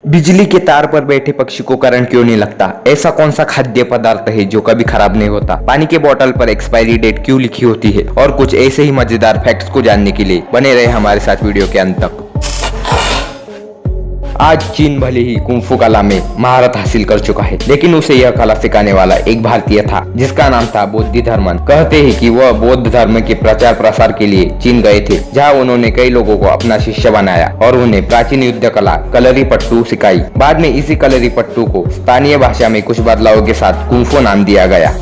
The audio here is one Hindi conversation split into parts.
बिजली के तार पर बैठे पक्षी को करंट क्यों नहीं लगता? ऐसा कौन सा खाद्य पदार्थ है जो कभी खराब नहीं होता? पानी के बोतल पर एक्सपायरी डेट क्यों लिखी होती है? और कुछ ऐसे ही मजेदार फैक्ट्स को जानने के लिए बने रहे हमारे साथ वीडियो के अंत तक। आज चीन भले ही कुंफू कला में महारत हासिल कर चुका है, लेकिन उसे यह कला सिखाने वाला एक भारतीय था जिसका नाम था बोधिधर्मन। कहते हैं कि वह बौद्ध धर्म के प्रचार प्रसार के लिए चीन गए थे, जहां उन्होंने कई लोगों को अपना शिष्य बनाया और उन्हें प्राचीन युद्ध कला कलरीपट्टू सिखाई। बाद में इसी कलरीपट्टू को स्थानीय भाषा में कुछ बदलावों के साथ कुंफू नाम दिया गया।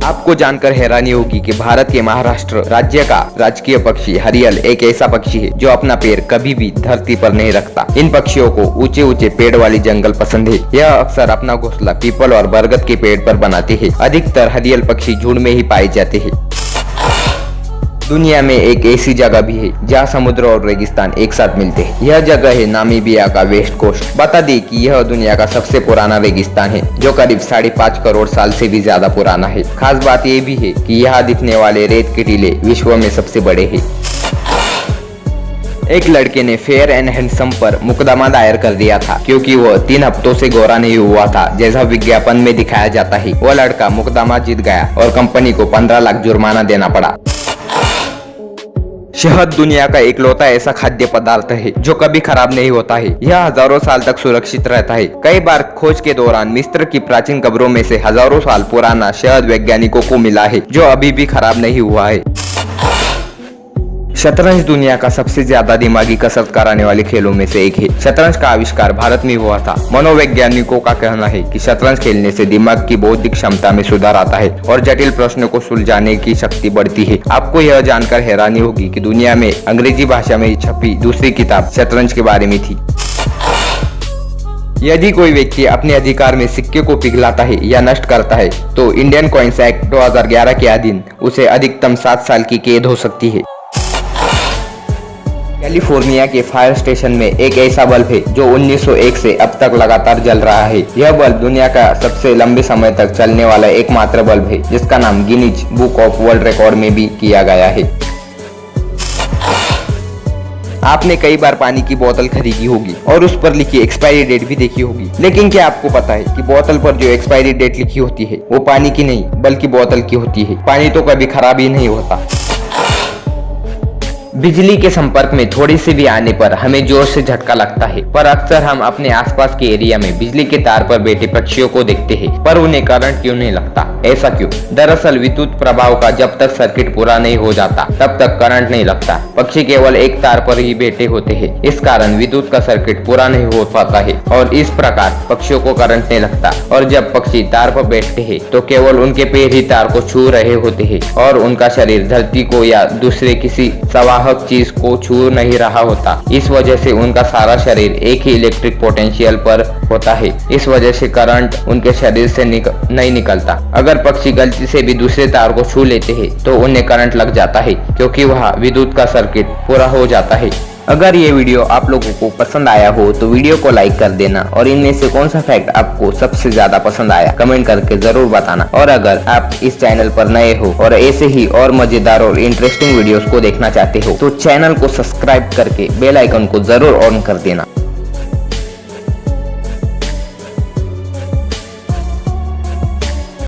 आपको जानकर हैरानी होगी कि भारत के महाराष्ट्र राज्य का राजकीय पक्षी हरियल एक ऐसा पक्षी है जो अपना पैर कभी भी धरती पर नहीं रखता। इन पक्षियों को ऊंचे ऊंचे पेड़ वाली जंगल पसंद है। यह अक्सर अपना घोंसला पीपल और बरगद के पेड़ पर बनाते हैं। अधिकतर हरियल पक्षी झुंड में ही पाए जाते हैं। दुनिया में एक ऐसी जगह भी है जहाँ समुद्र और रेगिस्तान एक साथ मिलते हैं। यह जगह है नामीबिया का वेस्ट कोस्ट। बता दें कि यह दुनिया का सबसे पुराना रेगिस्तान है, जो करीब 5.5 करोड़ साल से भी ज्यादा पुराना है। खास बात यह भी है कि यहाँ दिखने वाले रेत के टीले विश्व में सबसे बड़े हैं। एक लड़के ने फेयर एंड हैंडसम पर मुकदमा दायर कर दिया था क्योंकि वह 3 हफ्तों से गोरा नहीं हुआ था, जैसा विज्ञापन में दिखाया जाता है। वह लड़का मुकदमा जीत गया और कंपनी को 15 लाख जुर्माना देना पड़ा। शहद दुनिया का इकलौता ऐसा खाद्य पदार्थ है जो कभी खराब नहीं होता है। यह हजारों साल तक सुरक्षित रहता है। कई बार खोज के दौरान मिस्र की प्राचीन कब्रों में से हजारों साल पुराना शहद वैज्ञानिकों को मिला है, जो अभी भी खराब नहीं हुआ है। शतरंज दुनिया का सबसे ज्यादा दिमागी कसरत कराने वाले खेलों में से एक है। शतरंज का आविष्कार भारत में हुआ था। मनोवैज्ञानिकों का कहना है कि शतरंज खेलने से दिमाग की बौद्धिक क्षमता में सुधार आता है और जटिल प्रश्नों को सुलझाने की शक्ति बढ़ती है। आपको यह जानकर हैरानी होगी कि दुनिया में अंग्रेजी भाषा में छपी दूसरी किताब शतरंज के बारे में थी। यदि कोई व्यक्ति अपने अधिकार में सिक्के को पिघलाता है या नष्ट करता है तो इंडियन कॉइंस एक्ट 2011 के अधीन उसे अधिकतम 7 साल की कैद हो सकती है। कैलिफोर्निया के फायर स्टेशन में एक ऐसा बल्ब है जो 1901 से अब तक लगातार जल रहा है। यह बल्ब दुनिया का सबसे लंबे समय तक चलने वाला एकमात्र बल्ब है, जिसका नाम Guinness book of world record में भी किया गया है। आपने कई बार पानी की बोतल खरीदी होगी और उस पर लिखी एक्सपायरी डेट भी देखी होगी, लेकिन क्या आपको पता है कि बोतल पर जो एक्सपायरी डेट लिखी होती है वो पानी की नहीं बल्कि बोतल की होती है। पानी तो कभी खराब ही नहीं होता। बिजली के संपर्क में थोड़ी सी भी आने पर हमें जोर से झटका लगता है, पर अक्सर हम अपने आसपास के एरिया में बिजली के तार पर बैठे पक्षियों को देखते हैं, पर उन्हें करंट क्यों नहीं लगता? ऐसा क्यों? दरअसल विद्युत प्रभाव का जब तक सर्किट पूरा नहीं हो जाता तब तक करंट नहीं लगता। पक्षी केवल एक तार पर ही बैठे होते हैं, इस कारण विद्युत का सर्किट पूरा नहीं हो पाता है और इस प्रकार पक्षियों को करंट नहीं लगता। और जब पक्षी तार पर बैठते हैं तो केवल उनके पैर ही तार को छू रहे होते हैं और उनका शरीर धरती को या दूसरे किसी सवाहक चीज को छू नहीं रहा होता। इस वजह से उनका सारा शरीर एक ही इलेक्ट्रिक पोटेंशियल पर होता है। इस वजह से करंट उनके शरीर से नहीं निकलता। अगर पक्षी गलती से भी दूसरे तार को छू लेते हैं तो उन्हें करंट लग जाता है, क्योंकि वह विद्युत का सर्किट पूरा हो जाता है। अगर ये वीडियो आप लोगों को पसंद आया हो तो वीडियो को लाइक कर देना और इनमें से कौन सा फैक्ट आपको सबसे ज्यादा पसंद आया कमेंट करके जरूर बताना। और अगर आप इस चैनल पर नए हो और ऐसे ही और मजेदार और इंटरेस्टिंग वीडियोस को देखना चाहते हो तो चैनल को सब्सक्राइब करके बेल आइकन को जरूर ऑन कर देना।